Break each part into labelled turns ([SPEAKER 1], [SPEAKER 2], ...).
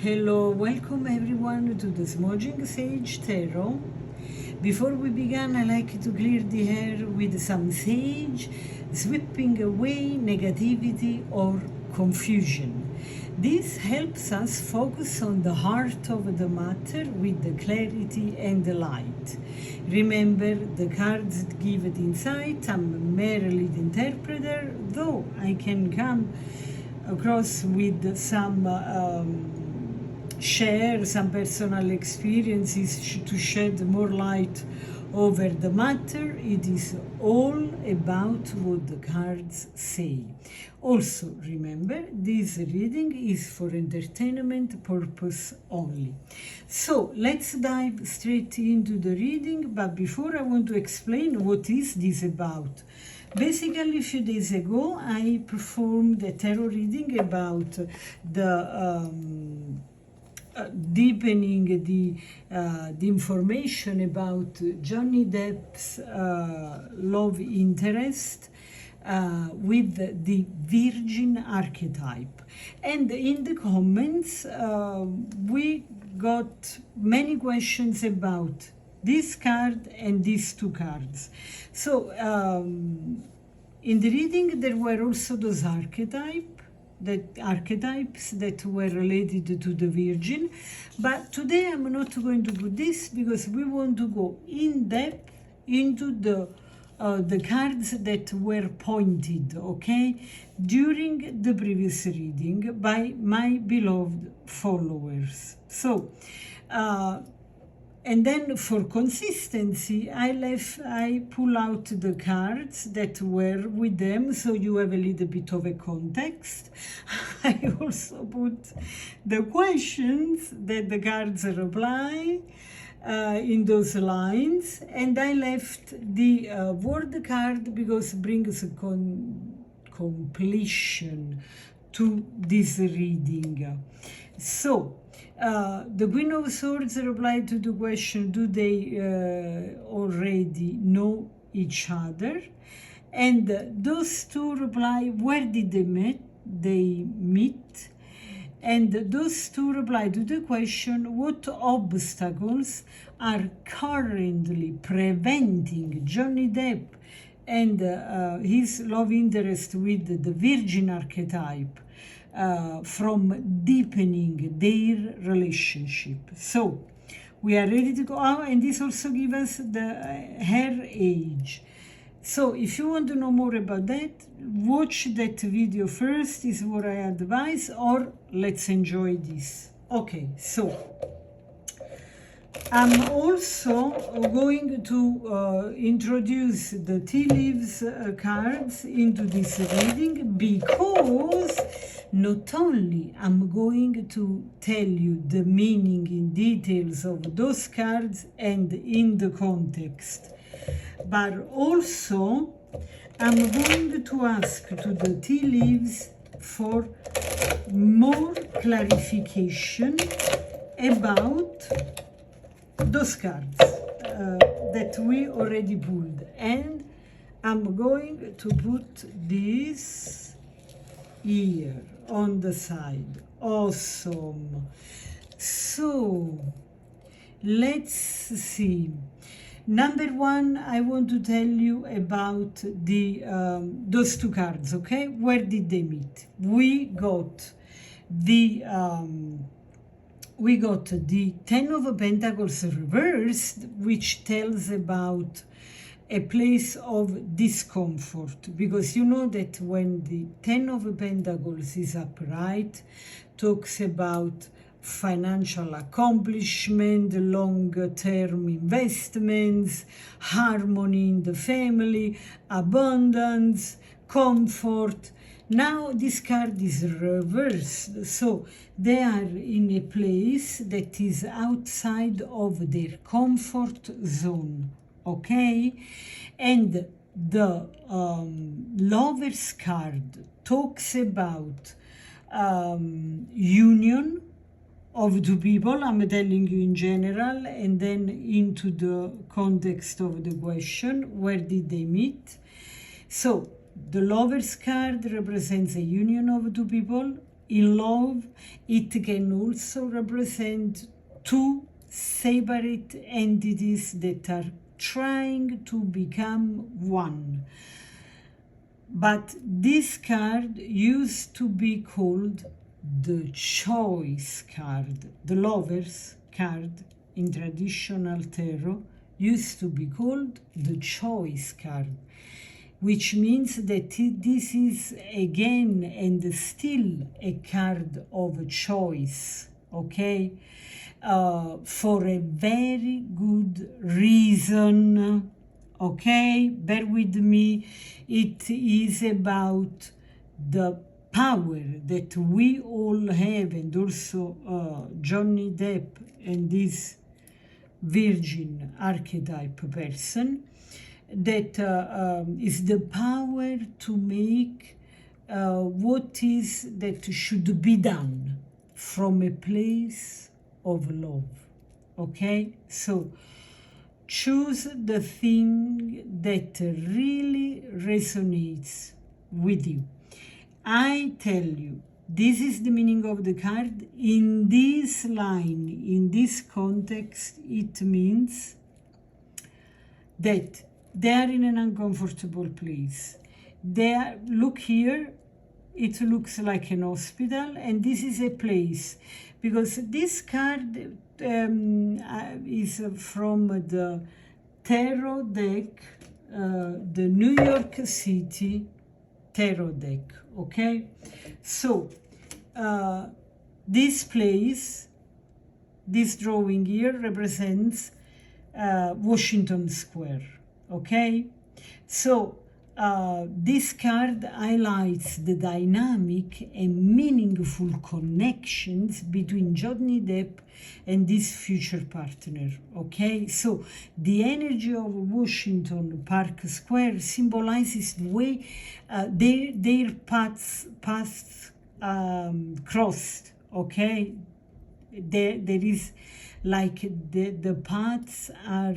[SPEAKER 1] Hello, welcome everyone to the Smudging Sage Tarot. Before we begin, I like to clear the air with some sage, sweeping away negativity or confusion. This helps us focus on the heart of the matter with the clarity and the light. Remember, the cards give the insight. I'm merely the interpreter, though I can come across with some share some personal experiences to shed more light over the matter. It is all about what the cards say. Also, remember, this reading is for entertainment purpose only. So let's dive straight into the reading, but before I want to explain what is this about. Basically, a few days ago, I performed a tarot reading about the deepening the information about Johnny Depp's love interest with the Virgin archetype. And in the comments, we got many questions about this card and these two cards. So in the reading, there were also those archetypes that were related to the Virgin, but today I'm not going to do this because we want to go in depth into the cards that were pointed, okay, during the previous reading by my beloved followers. So and then for consistency, I pull out the cards that were with them, so you have a little bit of a context. I also put the questions that the cards reply in those lines, and I left the word card because it brings completion to this reading. So, the Queen of Swords replied to the question, do they already know each other? And those two reply, where did they meet? And those two reply to the question, what obstacles are currently preventing Johnny Depp and his love interest with the Virgin archetype from deepening their relationship? So we are ready to go out, and this also gives us her age. So if you want to know more about that, watch that video first, is what I advise, or let's enjoy this. Okay, so I'm also going to introduce the tea leaves cards into this reading, because not only I'm going to tell you the meaning in details of those cards and in the context, but also I'm going to ask to the tea leaves for more clarification about those cards that we already pulled. And I'm going to put this here on the side. Awesome. So let's see. Number one, I want to tell you about the those two cards, okay? Where did they meet? We got the Ten of Pentacles reversed, which tells about a place of discomfort, because you know that when the Ten of Pentacles is upright, talks about financial accomplishment, long-term investments, harmony in the family, abundance, comfort. Now this card is reversed, so they are in a place that is outside of their comfort zone, okay? And the Lover's card talks about union of two people. I'm telling you in general, and then into the context of the question, where did they meet? So the Lover's card represents a union of two people. in love, it can also represent two separate entities that are trying to become one. But this card used to be called the choice card. The Lover's card in traditional tarot used to be called the choice card, which means that this is again and still a card of choice, okay? For a very good reason, okay? Bear with me. It is about the power that we all have, and also Johnny Depp and this Virgin archetype person, that is the power to make what is that should be done from a place of love, okay? So choose the thing that really resonates with you. I tell you, this is the meaning of the card. In this line, in this context, it means that they are in an uncomfortable place. They are, look here, it looks like an hospital, and this is a place, because this card is from the tarot deck, the New York City tarot deck, okay? So this place, this drawing here represents Washington Square, okay? So this card highlights the dynamic and meaningful connections between Johnny Depp and this future partner, okay? So the energy of Washington Park Square symbolizes the way their paths crossed, okay? There is like the paths are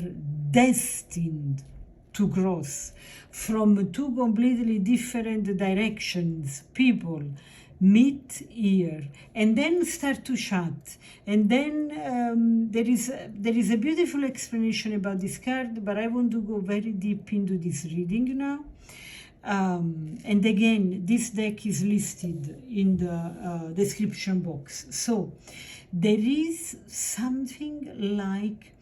[SPEAKER 1] destined to cross from two completely different directions. People meet here and then start to chat, and then there is a beautiful explanation about this card, but I want to go very deep into this reading now. And again, this deck is listed in the description box. So there is something like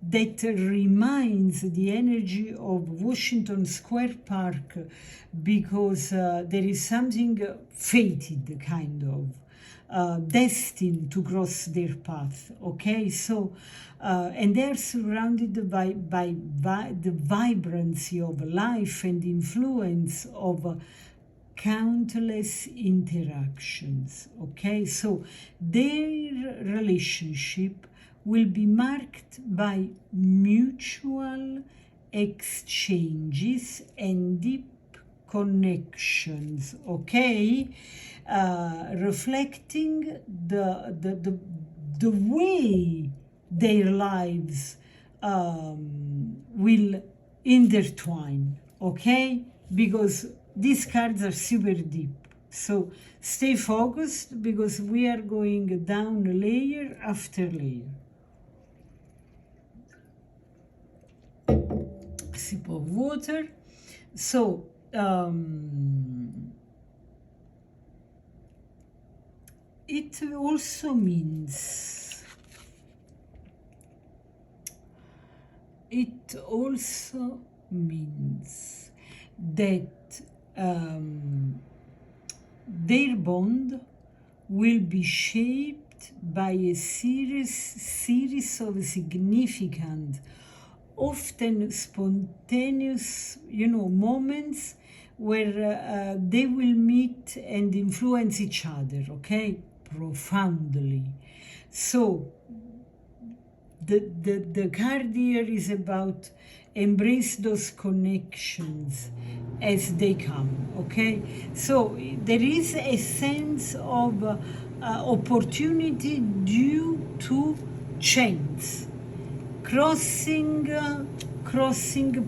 [SPEAKER 1] that reminds the energy of Washington Square Park, because there is something fated, kind of, destined to cross their path, okay? So, and they're surrounded by the vibrancy of life and influence of countless interactions, okay? So their relationship will be marked by mutual exchanges and deep connections, okay? Reflecting the way their lives will intertwine, okay? Because these cards are super deep. So stay focused, because we are going down layer after layer. Sip of water. So it also means that their bond will be shaped by a series of significant, often spontaneous, moments where they will meet and influence each other, okay, profoundly. So the card here is about embrace those connections as they come, okay? So there is a sense of opportunity due to chance, crossing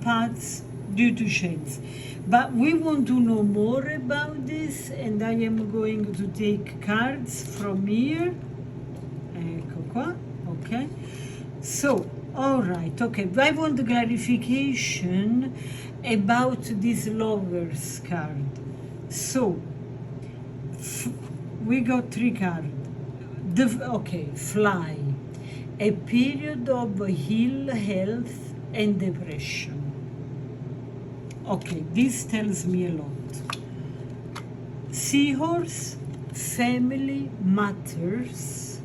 [SPEAKER 1] paths due to chance. But we want to know more about this, and I am going to take cards from here. Ecco qua, okay. So, all right, okay. I want clarification about this Lovers card. So, we got 3 cards. Okay, fly. A period of ill health and depression. Okay, this tells me a lot. Seahorse, family matters.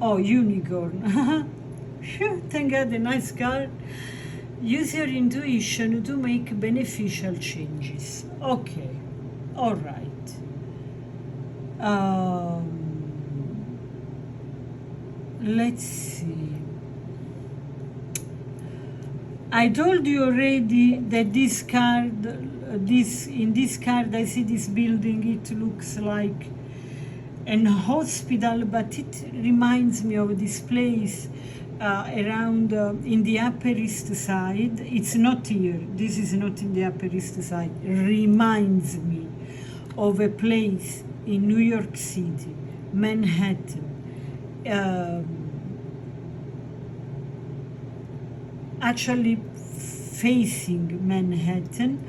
[SPEAKER 1] Oh, unicorn. Phew, thank God, a nice card. Use your intuition to make beneficial changes. Okay, all right. Let's see. I told you already that this card, in this card, I see this building. It looks like an hospital, but it reminds me of this place around in the Upper East Side. It's not here. This is not in the Upper East Side. Reminds me of a place in New York City, Manhattan. Actually facing Manhattan,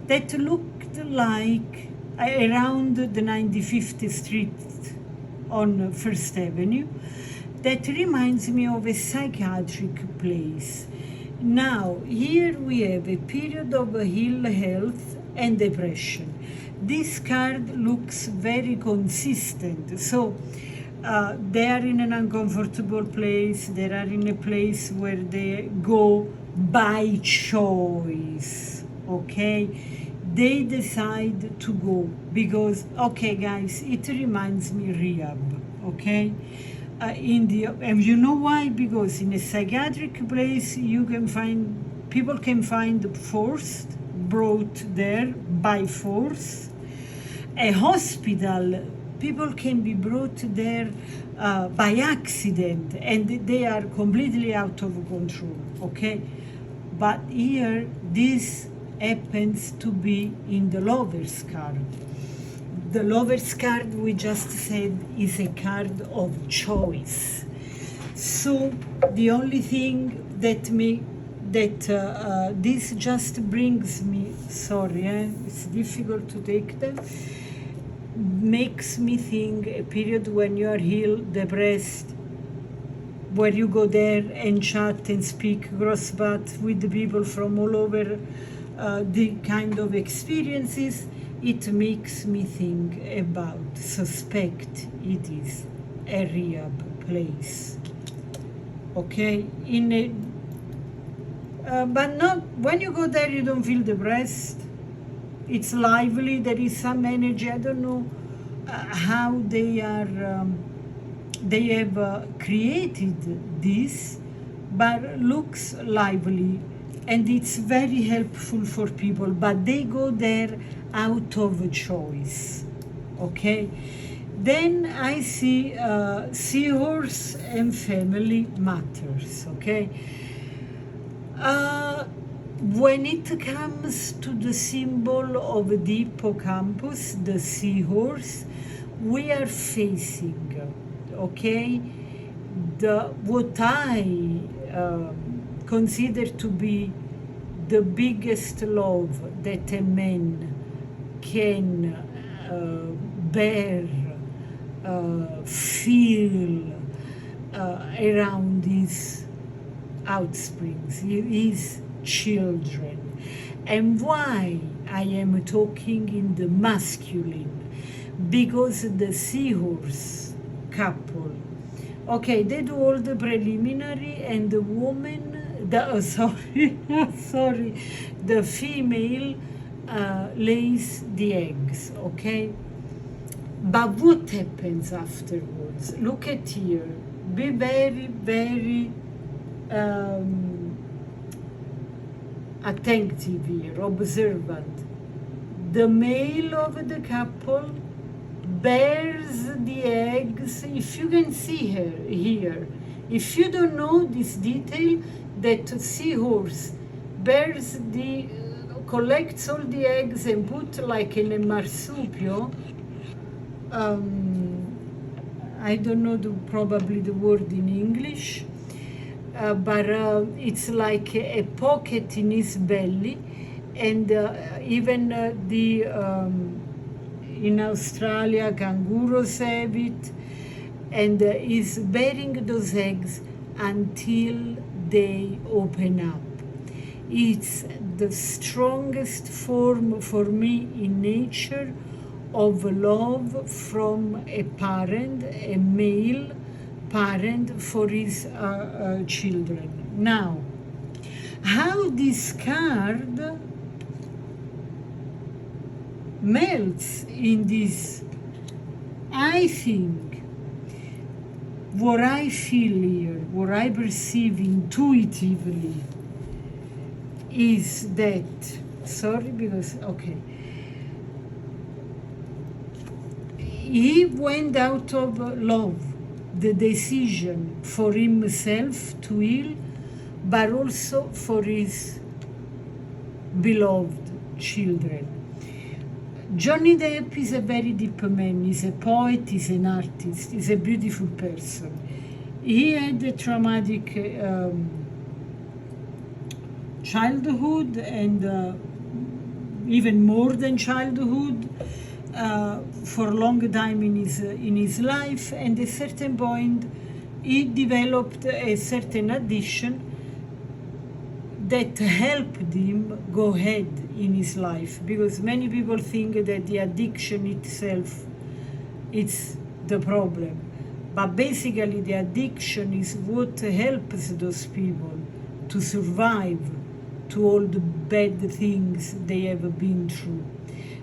[SPEAKER 1] that looked like around the 95th Street on First Avenue. That reminds me of a psychiatric place. Now, here we have a period of ill health and depression. This card looks very consistent. So, they are in an uncomfortable place. They are in a place where they go by choice, okay? They decide to go because, okay, guys, it reminds me rehab, okay? And you know why? Because in a psychiatric place, you can find, people can find forced, brought there by force. A hospital, people can be brought there by accident, and they are completely out of control, okay? But here, this happens to be in the Lovers card. The Lovers card, we just said, is a card of choice. So the only thing that this just brings me, sorry, it's difficult to take them, makes me think a period when you are ill, depressed, where you go there and chat and speak cross paths with the people from all over the kind of experiences. It makes me think about, suspect it is a rehab place, okay? But not, when you go there, you don't feel depressed. It's lively, there is some energy. I don't know how they are, they have created this, but looks lively, and it's very helpful for people, but they go there out of choice, okay? Then I see seahorse and family matters, okay? When it comes to the symbol of the hippocampus, the seahorse, we are facing, okay, what I consider to be the biggest love that a man can bear, feel around his outsprings, his children. And why I am talking in the masculine? Because the seahorse couple, okay, they do all the preliminary, and the woman, the female lays the eggs, okay? But what happens afterwards? Look at here. Be very, very attentive here, observant. The male of the couple bears the eggs. If you can see her here, if you don't know this detail, that seahorse bears the collects all the eggs and put like in a marsupio. I don't know probably the word in English, but it's like a pocket in his belly, and even in Australia kangaroos have it, and is bearing those eggs until they open up. It's the strongest form for me in nature of love from a parent, a male parent for his children. Now, how this card melts in this, I think, what I feel here, what I perceive intuitively, is that, sorry, because, okay, he went out of love, the decision for himself to heal, but also for his beloved children. Johnny Depp is a very deep man. He's a poet, he's an artist, he's a beautiful person. He had a traumatic childhood, and even more than childhood, for a long time in his life, and at a certain point he developed a certain addiction that helped him go ahead in his life, because many people think that the addiction itself is the problem, but basically the addiction is what helps those people to survive to all the bad things they have been through.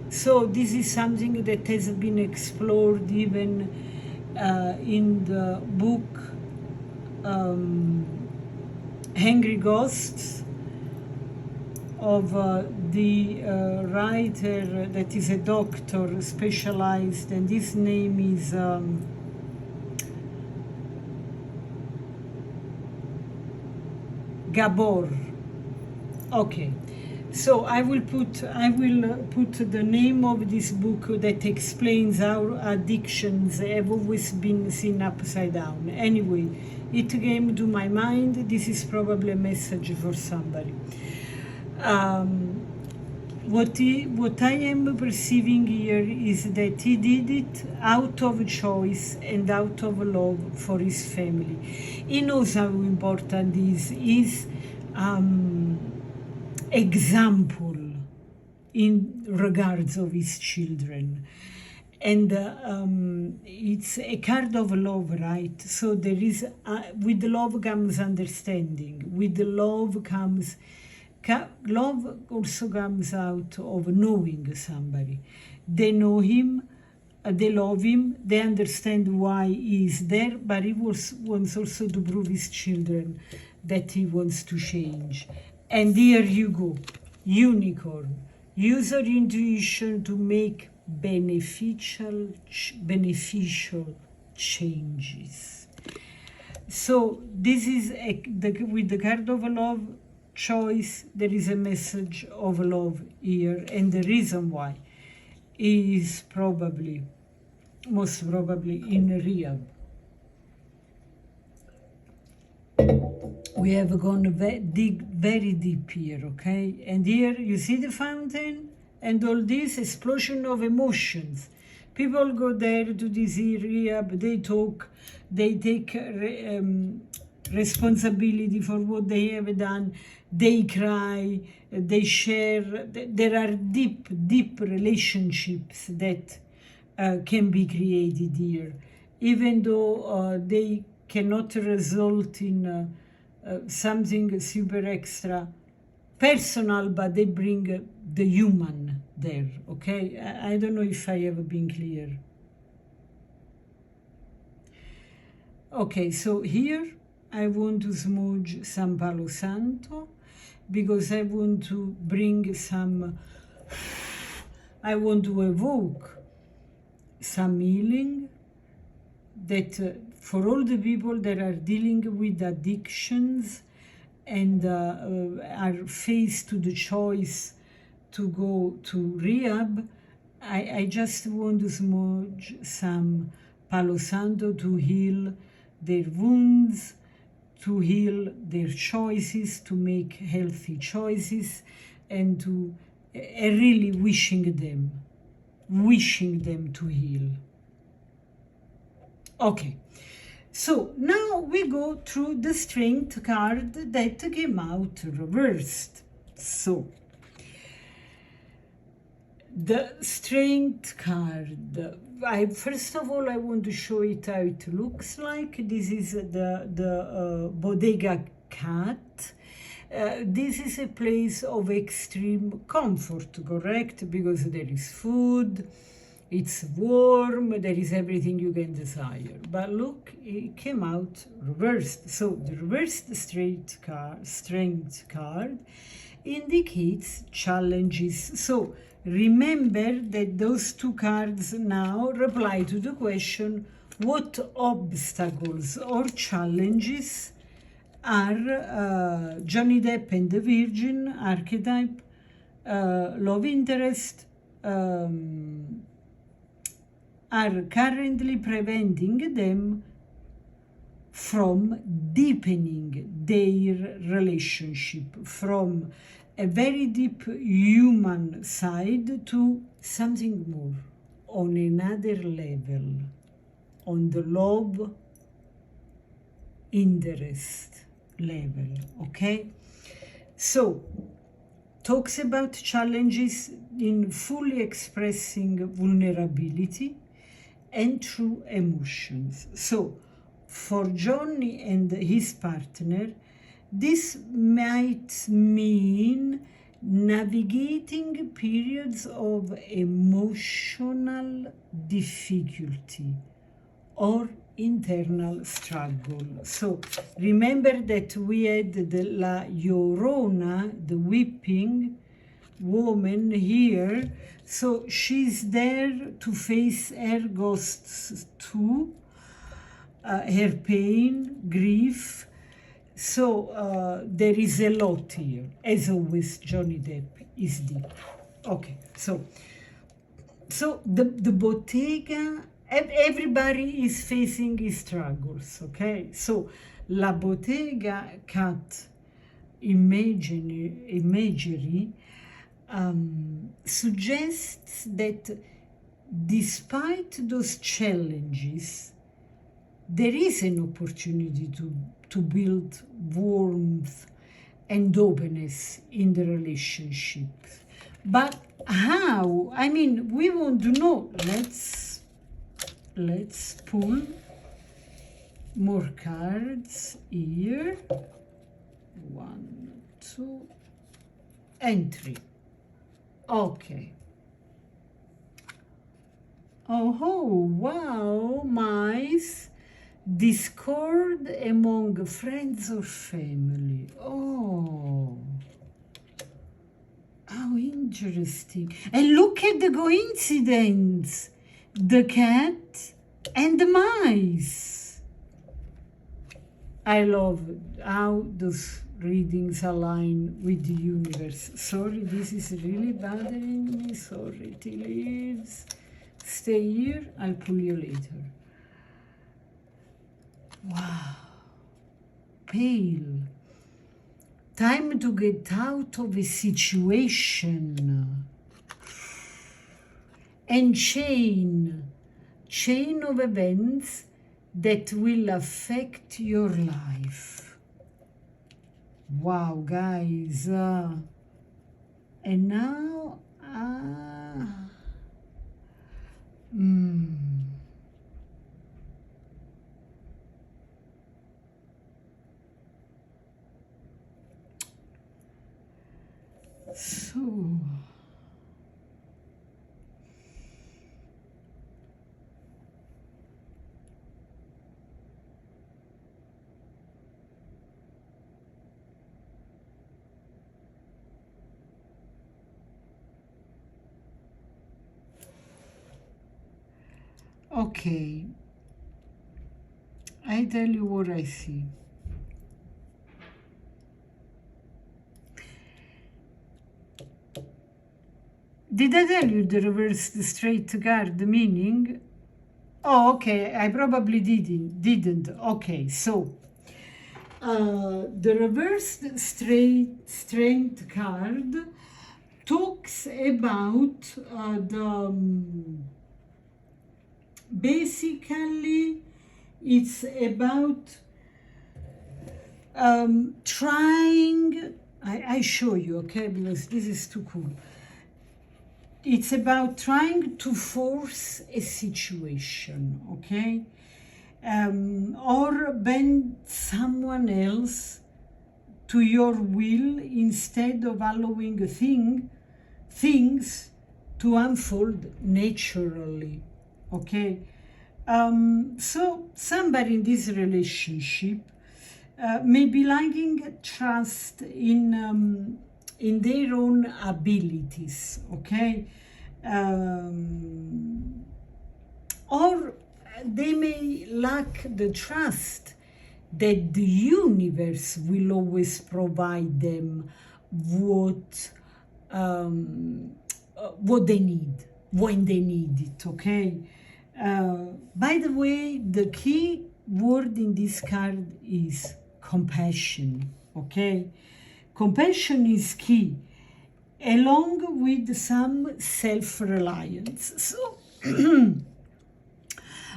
[SPEAKER 1] So this is something that has been explored even in the book Angry Ghosts of the writer that is a doctor specialized, and his name is Gabor. Okay. So I will put the name of this book that explains how addictions have always been seen upside down. Anyway, it came to my mind. This is probably a message for somebody. What I am perceiving here is that he did it out of choice and out of love for his family. He knows how important his example in regards of his children, and it's a card of love, right? So there is with love comes understanding, with love comes love also comes out of knowing somebody. They know him, they love him, they understand why he is there, but he wants also to prove his children that he wants to change. And here you go, unicorn. Use your intuition to make beneficial changes. So this is with the card of love choice. There is a message of love here, and the reason why is probably, most probably, in rehab. We have gone very deep here, okay? And here you see the fountain and all this explosion of emotions. People go there to this rehab, they talk, they take responsibility for what they have done, they cry, they share. There are deep relationships that can be created here, even though they cannot result in something super extra personal, but they bring the human there, okay? I don't know if I have been clear. Okay, so here I want to smudge some Palo Santo, because I want to bring some, I want to evoke some healing, that for all the people that are dealing with addictions and are faced to the choice to go to rehab, I just want to smudge some Palo Santo to heal their wounds, to heal their choices, to make healthy choices, and to really wishing them to heal. Okay, so now we go through the strength card that came out reversed. So the strength card, first of all, I want to show it how it looks like. This is the bodega cat. This is a place of extreme comfort, correct? Because there is food, it's warm, there is everything you can desire. But look, it came out reversed. So the reversed strength card indicates challenges. So remember that those two cards now reply to the question, what obstacles or challenges are Johnny Depp and the Virgin, Archetype, love interest, are currently preventing them from deepening their relationship from a very deep human side to something more, on another level, on the love interest level. Okay, so talks about challenges in fully expressing vulnerability and true emotions. So for Johnny and his partner, this might mean navigating periods of emotional difficulty or internal struggle. So remember that we had the La Llorona, the weeping woman here. So she's there to face her ghosts too, her pain, grief. So there is a lot here. As always, Johnny Depp is deep. Okay, so the bottega, everybody is facing his struggles, okay? So La Bottega cat imagery suggests that despite those challenges, there is an opportunity to build warmth and openness in the relationship. But how? I mean, we want to know. Let's pull more cards here. 1, 2, and 3. Okay. Oh, wow, mice. Discord among friends or family. Oh, how interesting. And look at the coincidence. The cat and the mice. I love how those readings align with the universe. Sorry, this is really bothering me. Sorry, tea leaves. Stay here, I'll pull you later. Wow. Pale. Time to get out of a situation. And chain of events that will affect your life. Wow, guys. And now, so Okay, I tell you what I see. Did I tell you the reversed straight card meaning? Oh, okay, I probably didn't. Okay, so the reversed straight card talks about basically it's about trying, I show you, okay, because this is too cool. It's about trying to force a situation, okay? Or bend someone else to your will instead of allowing things to unfold naturally, okay? So somebody in this relationship may be lacking trust in their own abilities, okay? Or they may lack the trust that the universe will always provide them what they need when they need it, okay? By the way, the key word in this card is compassion, okay? Compassion is key, along with some self-reliance. So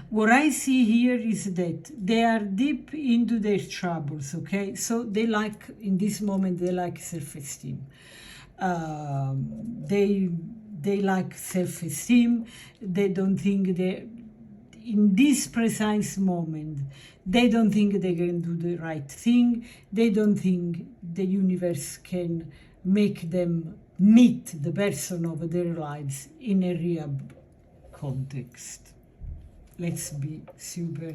[SPEAKER 1] what I see here is that they are deep into their troubles, okay? So they like, in this moment, they like self-esteem. They like self-esteem. They don't think they, in this precise moment, they don't think they can do the right thing. They don't think the universe can make them meet the person of their lives in a rehab context. Let's be super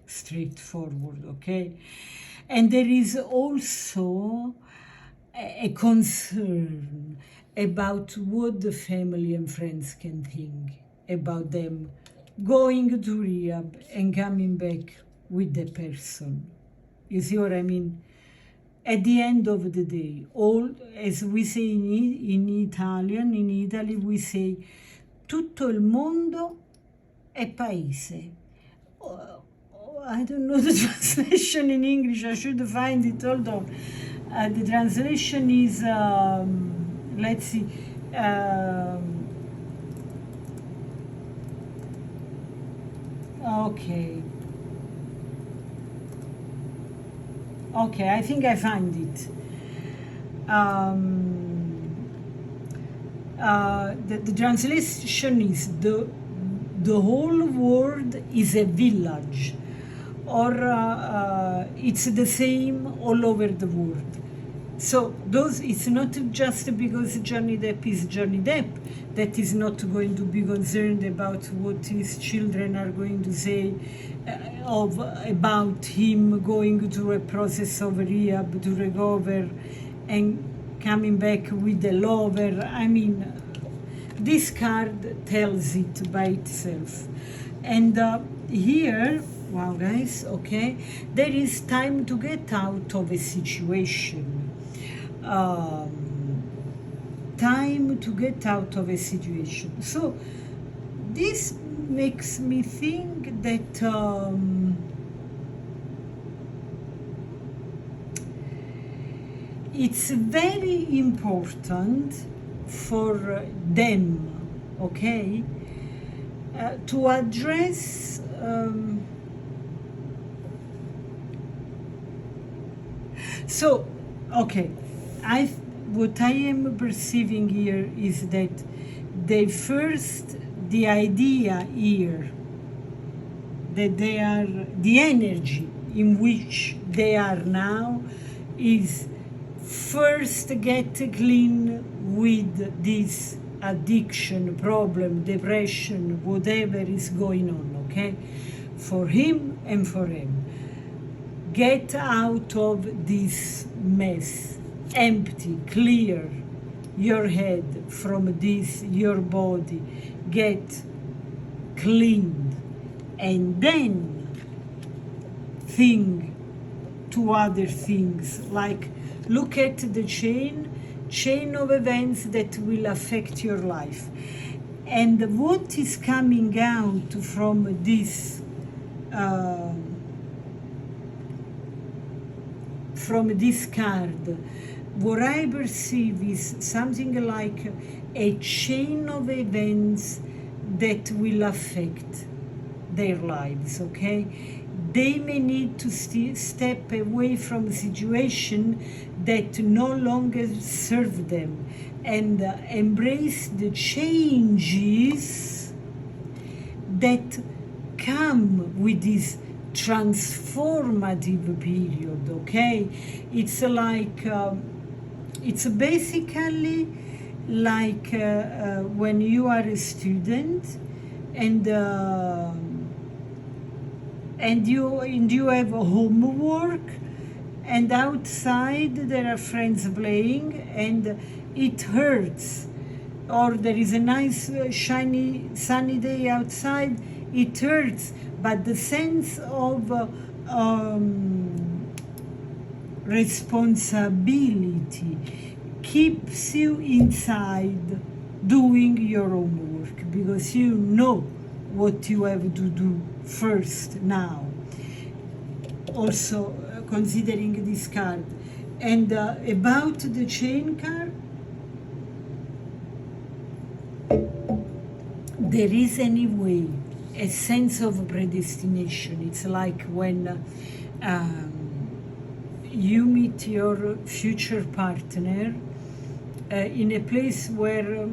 [SPEAKER 1] straightforward, okay? And there is also a concern about what the family and friends can think about them going to rehab and coming back with the person. You see what I mean? At the end of the day, all, as we say in Italian, in Italy we say tutto il mondo è paese. I don't know the translation in English. I should find it. Hold on. The translation is, let's see. Okay. Okay, I think I find it. The translation is the whole world is a village, or it's the same all over the world. So those, it's not just because Johnny Depp is Johnny Depp that is not going to be concerned about what his children are going to say about him going through a process of rehab to recover and coming back with a lover. I mean, this card tells it by itself. And here, wow guys, okay, there is time to get out of a situation. Time to get out of a situation. So this makes me think that it's very important for them, okay, to address so okay, what I am perceiving here is that the idea here that they are, the energy in which they are now is first get clean with this addiction, problem, depression, whatever is going on, okay? For him and for him. Get out of this mess. Empty, clear your head from this, your body. Get cleaned. and then think to other things, like look at the chain of events that will affect your life. And what is coming out from this card, what I perceive is something like a chain of events that will affect their lives, okay? They may need to step away from a situation that no longer serve them and embrace the changes that come with this transformative period, okay? It's like, it's basically like when you are a student and you have a homework, and outside there are friends playing and it hurts, or there is a nice shiny sunny day outside, it hurts, but the sense of responsibility keeps you inside doing your homework because you know what you have to do first now. Also considering this card. And about the chain card, there is anyway a sense of predestination. It's like when you meet your future partner in a place where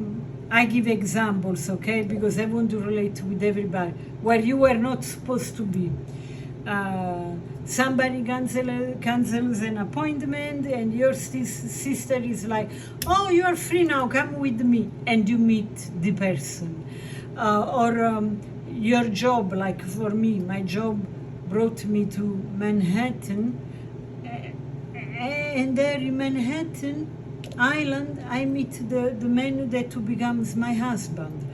[SPEAKER 1] I give examples, okay, because I want to relate with everybody, where you were not supposed to be. Somebody cancels an appointment and your sister is like, oh, you are free now, come with me, and you meet the person. Or your job, like for me, my job brought me to Manhattan, and there in Manhattan Island I meet the man that becomes my husband.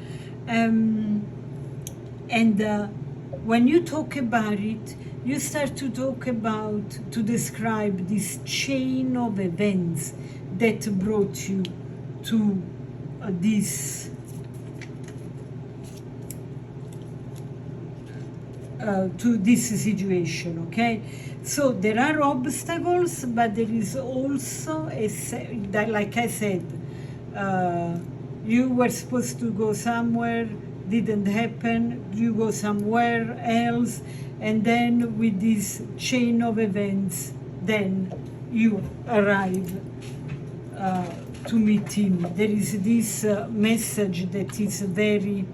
[SPEAKER 1] When you talk about it, you start to talk about, to describe this chain of events that brought you to this situation, okay? So there are obstacles, but there is also like I said, you were supposed to go somewhere, didn't happen, you go somewhere else, and then with this chain of events, then you arrive to meet him. There is this message that is very,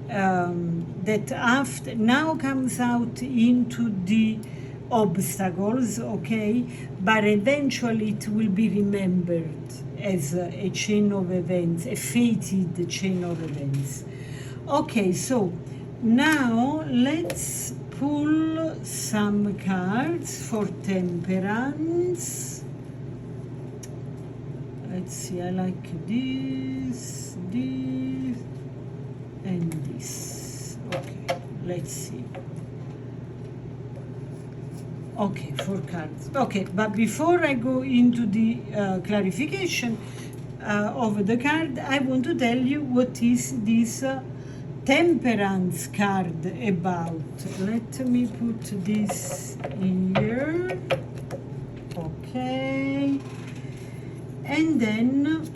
[SPEAKER 1] that after, now comes out into the obstacles, okay, but eventually it will be remembered as a chain of events, a fated chain of events. Okay, so now let's pull some cards for Temperance. Let's see, I like this, and this. Okay, let's see. Okay, 4 cards. Okay, but before I go into the clarification of the card, I want to tell you what is this Temperance card about. Let me put this here. Okay. And then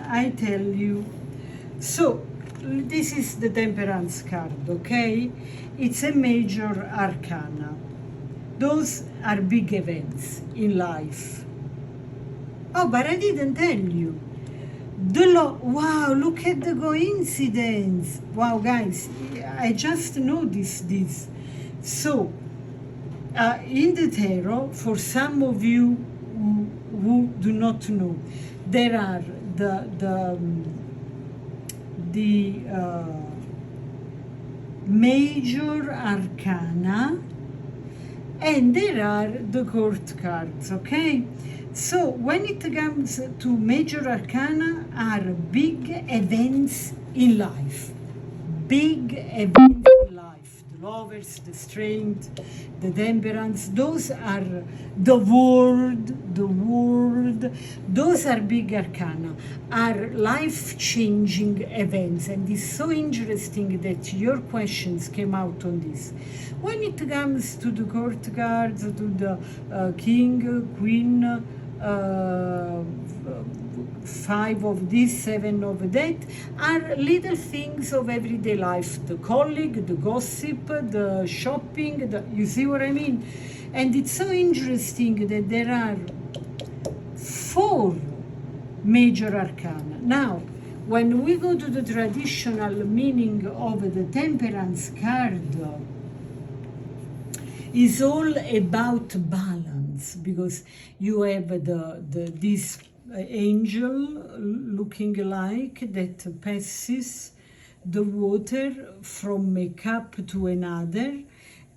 [SPEAKER 1] I tell you. So this is the Temperance card, okay? It's a major arcana. Those are big events in life. Oh, but I didn't tell you. Wow, look at the coincidence. Wow, guys, I just noticed this. So, in the tarot, for some of you who do not know, there are the major arcana, and there are the court cards, okay? So when it comes to major arcana, are big events in life, big events in life, the lovers, the strength, the temperance, those are the world, those are big arcana, are life-changing events. And it's so interesting that your questions came out on this. When it comes to the court cards, to the king, queen, 5 of this, 7 of that, are little things of everyday life. The colleague, the gossip, the shopping, you see what I mean? And it's so interesting that there are 4 major arcana. Now, when we go to the traditional meaning of the temperance card, is all about balance, because you have this angel looking like that passes the water from a cup to another,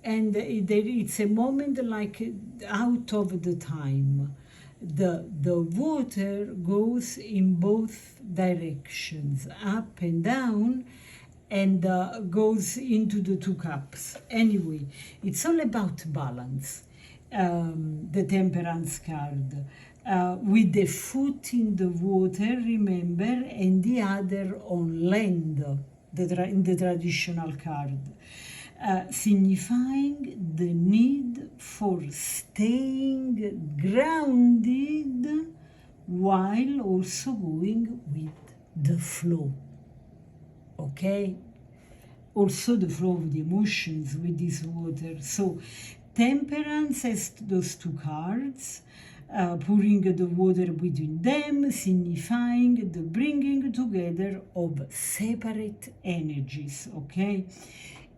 [SPEAKER 1] and it's a moment like out of the time. The water goes in both directions, up and down, and goes into the 2 cups. Anyway, it's all about balance, the temperance card. With the foot in the water, remember, and the other on land, in the traditional card, signifying the need for staying grounded while also going with the flow. Okay? Also the flow of the emotions with this water. So temperance has those 2 cards, pouring the water between them, signifying the bringing together of separate energies, okay,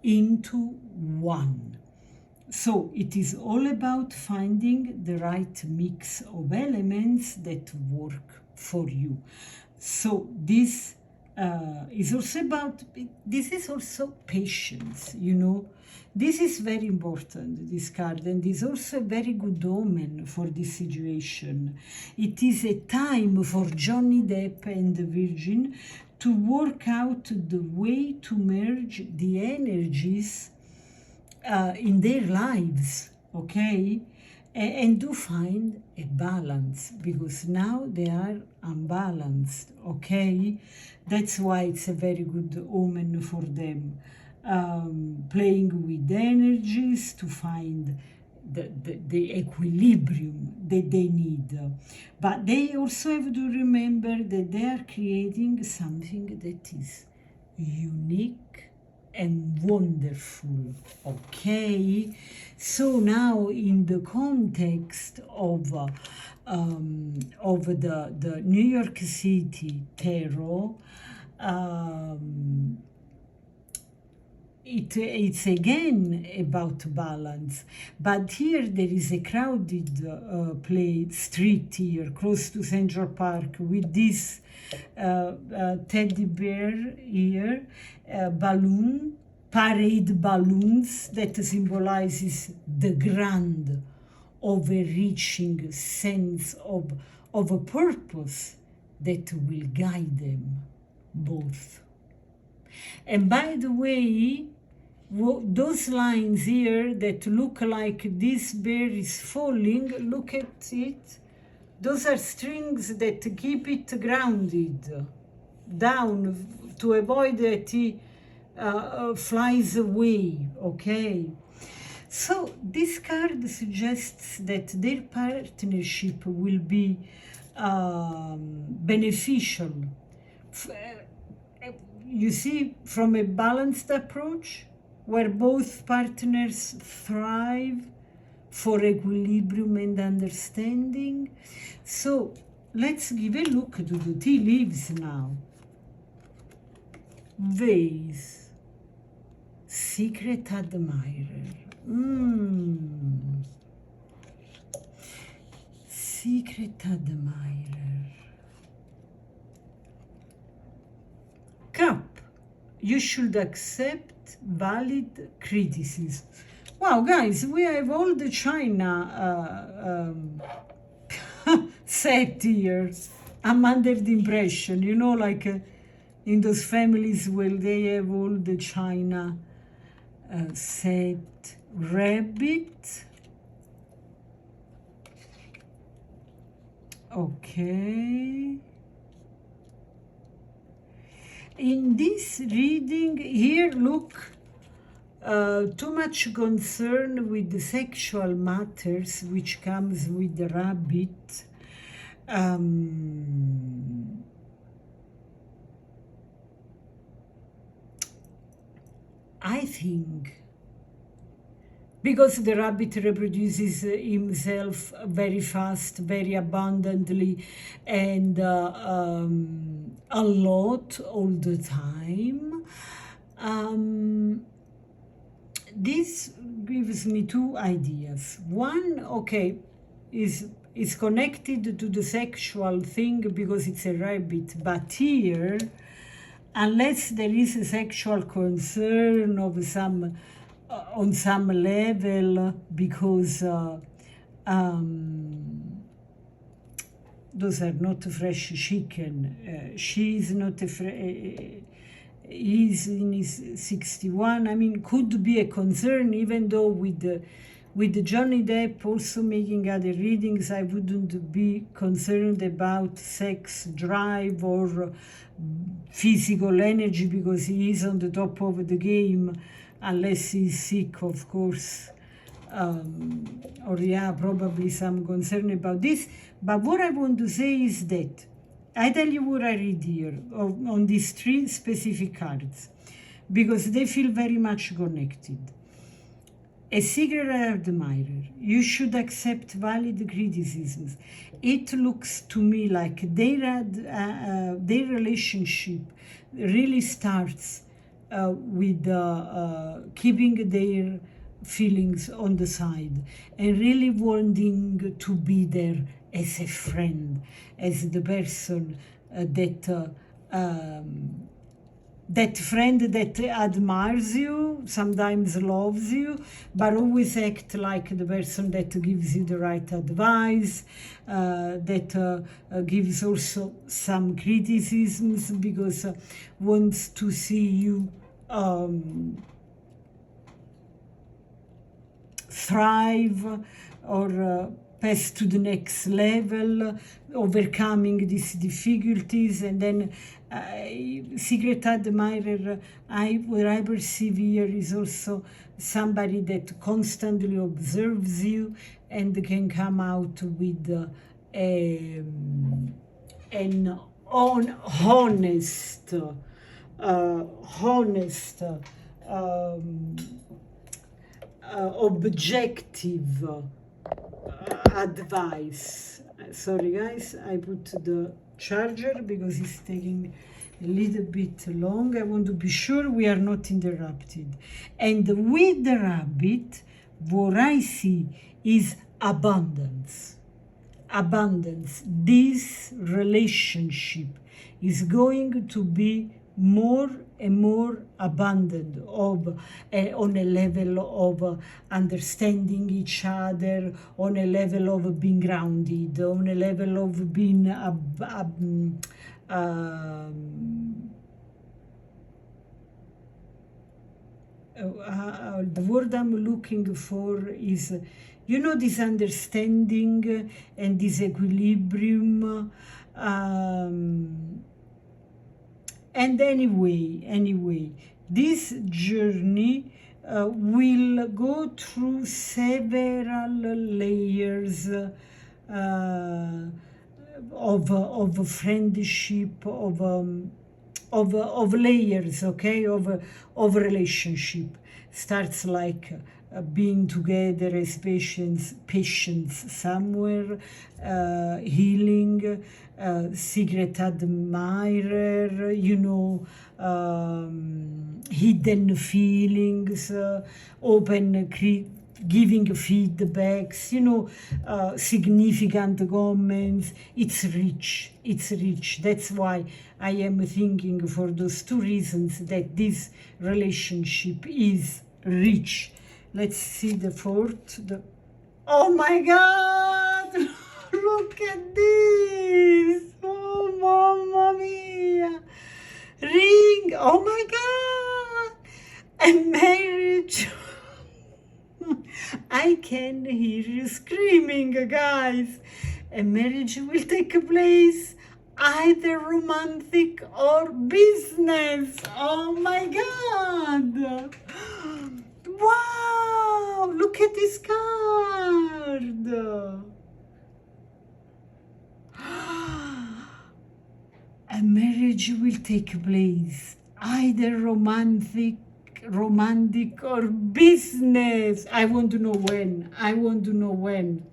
[SPEAKER 1] into one. So it is all about finding the right mix of elements that work for you. So this is also about, this is also patience, you know. This is very important, this card, and is also a very good omen for this situation. It is a time for Johnny Depp and the Virgin to work out the way to merge the energies in their lives, okay? And to find a balance, because now they are unbalanced, okay? That's why it's a very good omen for them. Playing with energies to find the equilibrium that they need. But they also have to remember that they are creating something that is unique and wonderful, okay? So now in the context of the New York City Tarot, it's again about balance, but here there is a crowded street here close to Central Park with this teddy bear here, parade balloons that symbolizes the grand, overreaching sense of a purpose that will guide them both. And by the way, those lines here that look like this bear is falling, look at it. Those are strings that keep it grounded down to avoid that he flies away, okay? So this card suggests that their partnership will be beneficial. You see, from a balanced approach, where both partners thrive for equilibrium and understanding. So let's give a look to the tea leaves now. Vase, secret admirer. Secret admirer. Cup, you should accept valid criticism. Wow, guys, we have all the China set here. I'm under the impression, you know, like in those families where they have all the china set rabbit. Okay. In this reading here, look, too much concern with the sexual matters, which comes with the rabbit. I think because the rabbit reproduces himself very fast, very abundantly, and a lot all the time. This gives me two ideas. One, okay, is connected to the sexual thing because it's a rabbit, but here, unless there is a sexual concern of some on some level, because those are not fresh chicken. She is not a he's in his 61. I mean, could be a concern, even though with Johnny Depp also making other readings, I wouldn't be concerned about sex drive or physical energy, because he is on the top of the game, unless he's sick, of course. Or yeah, probably some concern about this. But what I want to say is that I tell you what I read here on these three specific cards, because they feel very much connected. A secret admirer. You should accept valid criticisms. It looks to me like their relationship really starts with keeping their feelings on the side and really wanting to be there as a friend, as the person that friend that admires you, sometimes loves you, but always act like the person that gives you the right advice, that gives also some criticisms, because wants to see you thrive or pass to the next level, overcoming these difficulties. And then secret admirer, what I perceive here is also somebody that constantly observes you and can come out with an honest objective advice. Sorry guys, I put the charger because it's taking a little bit long. I want to be sure we are not interrupted. And with the rabbit, what I see is abundance. Abundance. This relationship is going to be more and more abundant on a level of understanding each other, on a level of being grounded, on a level of being the word I'm looking for is, you know, this understanding and this equilibrium. And anyway, this journey will go through several layers of friendship, of layers, okay, of relationship. Starts like being together as patients somewhere, healing, secret admirer, you know, hidden feelings, open giving feedbacks, you know, significant comments. It's rich. That's why I am thinking, for those two reasons, that this relationship is rich. Let's see the fourth. Oh my God! Look at this! Oh, mamma mia! Oh my God! A marriage. I can hear you screaming, guys. A marriage will take place, either romantic or business. Oh my God! Wow! Look at this card. A marriage will take place, either romantic or business. I want to know when. I want to know when.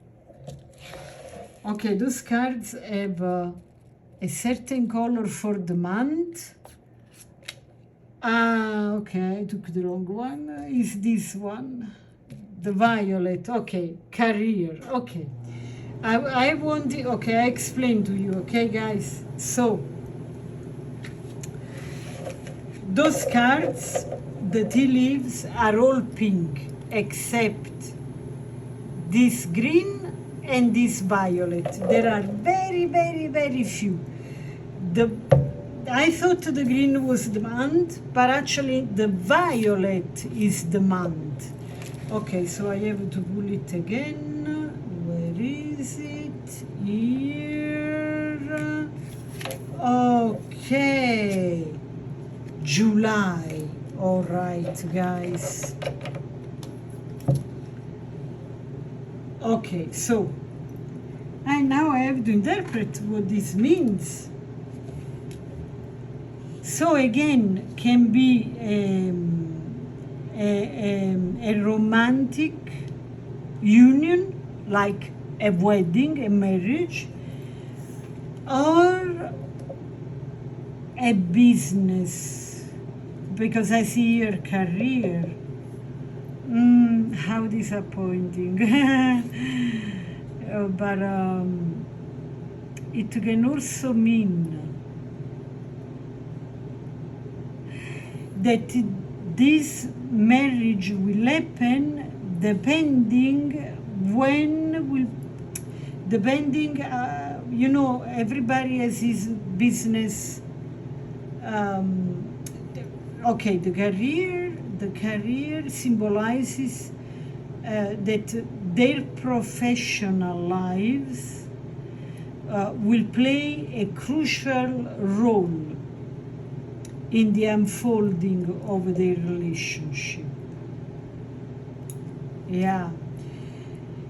[SPEAKER 1] Okay, those cards have a certain color for the month. Okay, I took the wrong one. Is this one? The violet. Okay, career. Okay. I want it. Okay, I explain to you. Okay, guys. So, those cards, the tea leaves are all pink, except this green and this violet. There are very, very, very few. I thought the green was the month, but actually the violet is the month. Okay, so I have to pull it again. Where is it? Here. Okay. July. All right, guys. Okay, so now I have to interpret what this means. So again, can be a romantic union, like a wedding, a marriage, or a business, because I see your career. How disappointing. But it can also mean that this marriage will happen depending, everybody has his business. Okay, the career symbolizes that their professional lives will play a crucial role in the unfolding of their relationship. Yeah.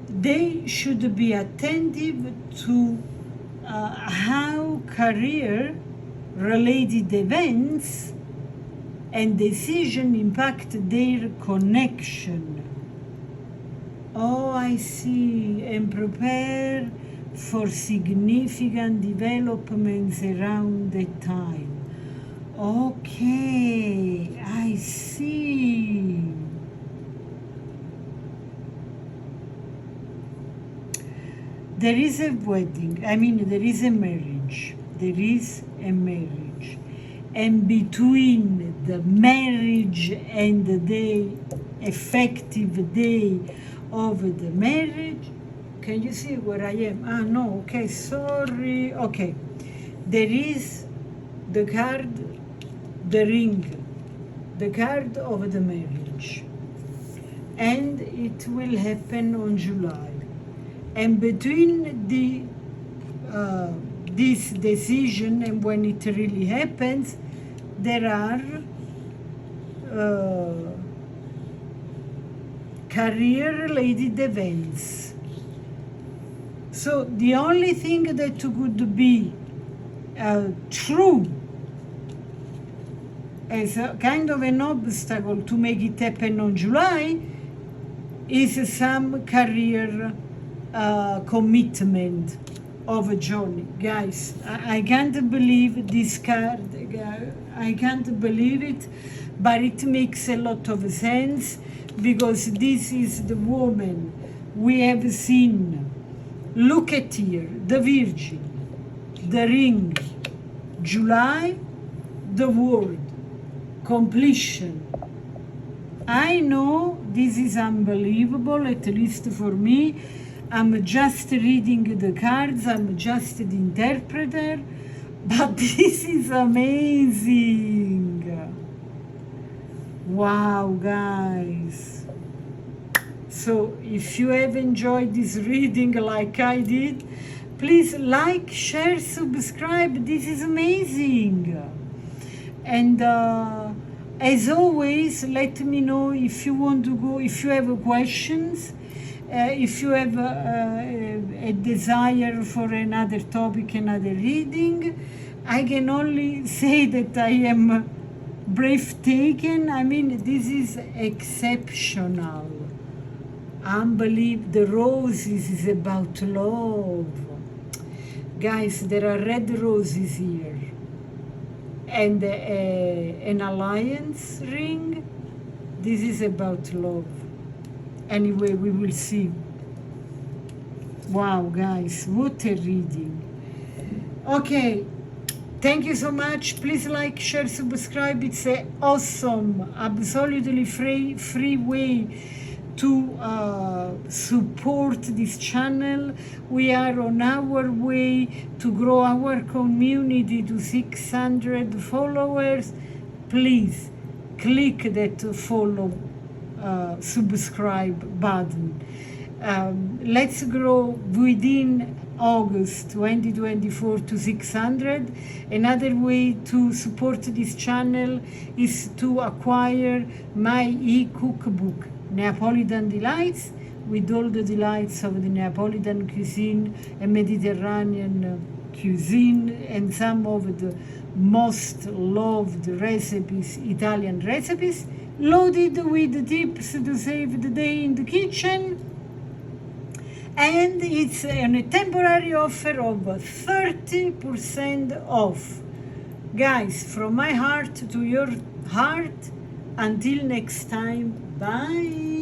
[SPEAKER 1] They should be attentive to how career-related events and decisions impact their connection. Oh, I see. And prepare for significant developments around that time. Okay, I see. There is a wedding, there is a marriage. There is a marriage. And between the marriage and the effective day of the marriage, can you see where I am? No, okay, sorry. Okay, there is the card, the ring, the card of the marriage. And it will happen on July. And between this decision and when it really happens, there are career-related events. So the only thing that could be true as a kind of an obstacle to make it happen on July is some career commitment of Johnny. Guys, I can't believe this card. I can't believe it, but it makes a lot of sense because this is the woman we have seen. Look at here, the Virgin, the ring, July, the word, completion. I know this is unbelievable, at least for me. I'm just reading the cards, I'm just the interpreter, but this is amazing. Wow, guys. So if you have enjoyed this reading like I did, please like, share, subscribe. This is amazing. And as always, let me know if you want to go, if you have questions, if you have a desire for another topic, another reading. I can only say that I am breathtaking. I mean, this is exceptional. Unbelievable. The roses is about love. Guys, there are red roses here. And an alliance ring. This is about love. Anyway, we will see. Wow, guys, what a reading. Okay, thank you so much. Please like, share, subscribe. It's an awesome, absolutely free way to support this channel. We are on our way to grow our community to 600 followers. Please click that follow, subscribe button. Let's grow within August 2024 to 600. Another way to support this channel is to acquire my e-cookbook, Neapolitan Delights, with all the delights of the Neapolitan cuisine and Mediterranean cuisine, and some of the most loved recipes, Italian recipes, loaded with tips to save the day in the kitchen. And it's on a temporary offer of 30% off. Guys, from my heart to your heart, until next time, bye.